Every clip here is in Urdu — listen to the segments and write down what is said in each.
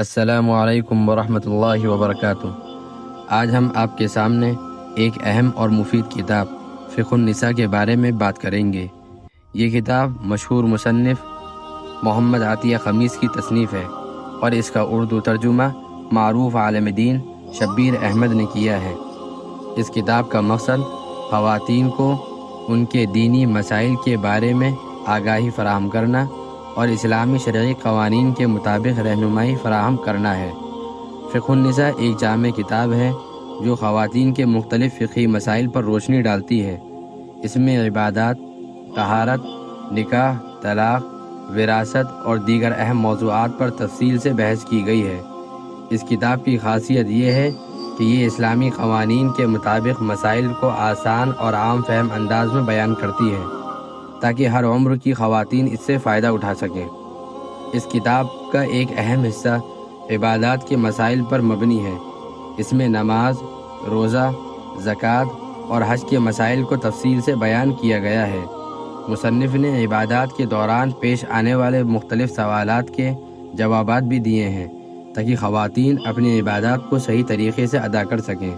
السلام علیکم ورحمۃ اللہ وبرکاتہ۔ آج ہم آپ کے سامنے ایک اہم اور مفید کتاب فقہ النساء کے بارے میں بات کریں گے۔ یہ کتاب مشہور مصنف محمد عطیہ خمیس کی تصنیف ہے اور اس کا اردو ترجمہ معروف عالم دین شبیر احمد نے کیا ہے۔ اس کتاب کا مقصد خواتین کو ان کے دینی مسائل کے بارے میں آگاہی فراہم کرنا اور اسلامی شرعی قوانین کے مطابق رہنمائی فراہم کرنا ہے۔ فقہ النساء ایک جامع کتاب ہے جو خواتین کے مختلف فقہی مسائل پر روشنی ڈالتی ہے۔ اس میں عبادات، طہارت، نکاح، طلاق، وراثت اور دیگر اہم موضوعات پر تفصیل سے بحث کی گئی ہے۔ اس کتاب کی خاصیت یہ ہے کہ یہ اسلامی قوانین کے مطابق مسائل کو آسان اور عام فہم انداز میں بیان کرتی ہے تاکہ ہر عمر کی خواتین اس سے فائدہ اٹھا سکیں۔ اس کتاب کا ایک اہم حصہ عبادات کے مسائل پر مبنی ہے۔ اس میں نماز، روزہ، زکوٰۃ اور حج کے مسائل کو تفصیل سے بیان کیا گیا ہے۔ مصنف نے عبادات کے دوران پیش آنے والے مختلف سوالات کے جوابات بھی دیے ہیں تاکہ خواتین اپنی عبادات کو صحیح طریقے سے ادا کر سکیں۔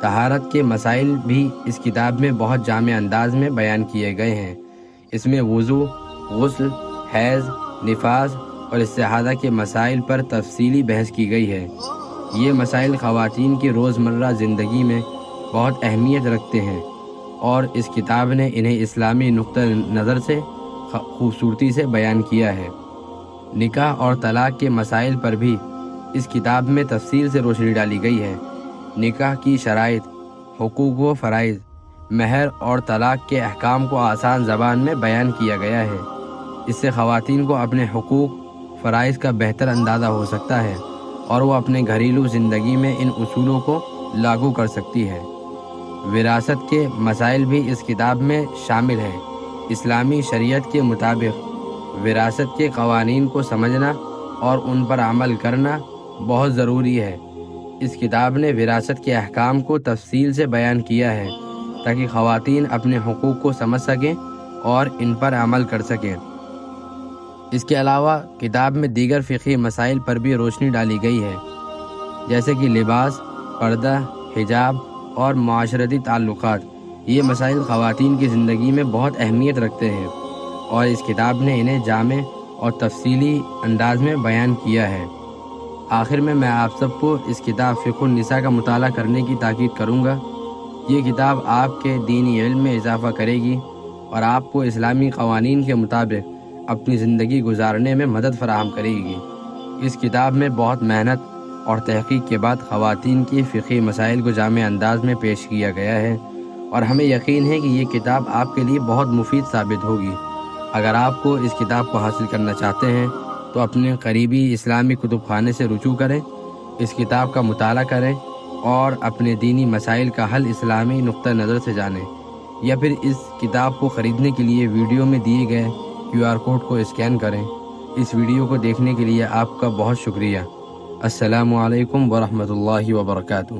طہارت کے مسائل بھی اس کتاب میں بہت جامع انداز میں بیان کیے گئے ہیں۔ اس میں وضو، غسل، حیض، نفاس اور استحاضہ کے مسائل پر تفصیلی بحث کی گئی ہے۔ یہ مسائل خواتین کی روزمرہ زندگی میں بہت اہمیت رکھتے ہیں اور اس کتاب نے انہیں اسلامی نقطہ نظر سے خوبصورتی سے بیان کیا ہے۔ نکاح اور طلاق کے مسائل پر بھی اس کتاب میں تفصیل سے روشنی ڈالی گئی ہے۔ نکاح کی شرائط، حقوق و فرائض، مہر اور طلاق کے احکام کو آسان زبان میں بیان کیا گیا ہے۔ اس سے خواتین کو اپنے حقوق، فرائض کا بہتر اندازہ ہو سکتا ہے اور وہ اپنے گھریلو زندگی میں ان اصولوں کو لاگو کر سکتی ہے۔ وراثت کے مسائل بھی اس کتاب میں شامل ہیں۔ اسلامی شریعت کے مطابق وراثت کے قوانین کو سمجھنا اور ان پر عمل کرنا بہت ضروری ہے۔ اس کتاب نے وراثت کے احکام کو تفصیل سے بیان کیا ہے تاکہ خواتین اپنے حقوق کو سمجھ سکیں اور ان پر عمل کر سکیں۔ اس کے علاوہ کتاب میں دیگر فقہی مسائل پر بھی روشنی ڈالی گئی ہے، جیسے کہ لباس، پردہ، حجاب اور معاشرتی تعلقات۔ یہ مسائل خواتین کی زندگی میں بہت اہمیت رکھتے ہیں اور اس کتاب نے انہیں جامع اور تفصیلی انداز میں بیان کیا ہے۔ آخر میں آپ سب کو اس کتاب فقہ النساء کا مطالعہ کرنے کی تاکید کروں گا۔ یہ کتاب آپ کے دینی علم میں اضافہ کرے گی اور آپ کو اسلامی قوانین کے مطابق اپنی زندگی گزارنے میں مدد فراہم کرے گی۔ اس کتاب میں بہت محنت اور تحقیق کے بعد خواتین کی فقہی مسائل کو جامع انداز میں پیش کیا گیا ہے اور ہمیں یقین ہے کہ یہ کتاب آپ کے لیے بہت مفید ثابت ہوگی۔ اگر آپ کو اس کتاب کو حاصل کرنا چاہتے ہیں تو اپنے قریبی اسلامی کتب خانے سے رجوع کریں، اس کتاب کا مطالعہ کریں اور اپنے دینی مسائل کا حل اسلامی نقطہ نظر سے جانیں، یا پھر اس کتاب کو خریدنے کے لیے ویڈیو میں دیے گئے QR کوڈ کو اسکین کریں۔ اس ویڈیو کو دیکھنے کے لیے آپ کا بہت شکریہ۔ السلام علیکم ورحمۃ اللہ وبرکاتہ۔